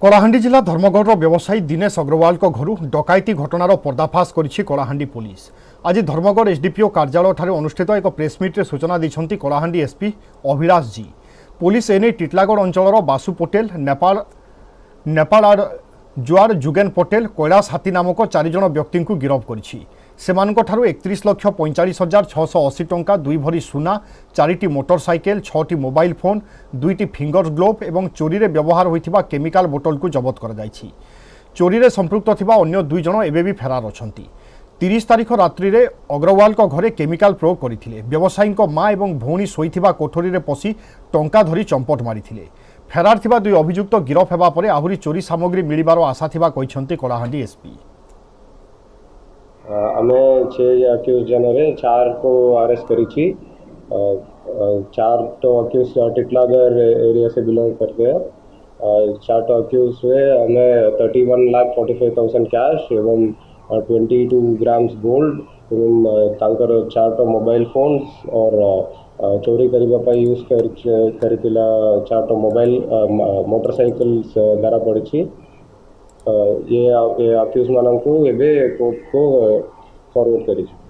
कलाहांडी जिला धर्मगढ़ व्यवसायी दिनेश अग्रवाल घर डकायती घटनार पर्दाफाश करिछि कलाहांडी पुलिस। आज धर्मगढ़ एसडीपीओ कार्यालय ठारे अनुष्ठित एक प्रेसमिट्रे सूचना दैछन्ति कलाहांडी एसपी अभिलाष जी। पुलिस एने टिटलागढ़ अंचल बासु पटेल नेपाल जुआर जुगेन पटेल कैलाश हाथी नामक 4 जण व्यक्ति को गिरफ करिछि। सेमानक ठारु 31,45,680 टंका, 2 भरी सुना, 4टी मोटरसाइकेल, 6टी मोबाइल फोन, 2टी फिंगर ग्लोव एवं चोरी रे व्यवहार होइथिबा केमिकल बोतल को जबत कर जाइछि। चोरी रे संपृक्त थिबा अन्य 2 जण एबे भी फेरार अछंती। 30 तारिख रात्रि रे अग्रवाल को घरे केमिकल प्रयोग करिथिले। व्यवसायी माँ एवं भौणी सोईथिबा कोठरी रे पसी टंका धरी चंपट मारिथिले। फेरार थिबा 2 अभियुक्त गिरफ हेबा परे आहुरी चोरी सामग्री मिलिबार आशा थिबा कहिसंती कलाहांडी एसपी। आमे 6 अक्यूज जनरे 4 को अरेस्ट करी। 4 तो अक्यूज टिटलागढ़ एरिया से बिलोंग करते हैं। 4 तो अक्यूज हुए हमें 31,45,000 कैश एवं 22 ग्राम्स गोल्ड एवं तांकर 4 तो मोबाइल फोन्स और चोरी करबा पाई यूज करथिला 4 तो मोबाइल मोटरसाइकल्स धरा पड़ी। ये अक्यूज मानक कोर्ट को फॉरवर्ड करी।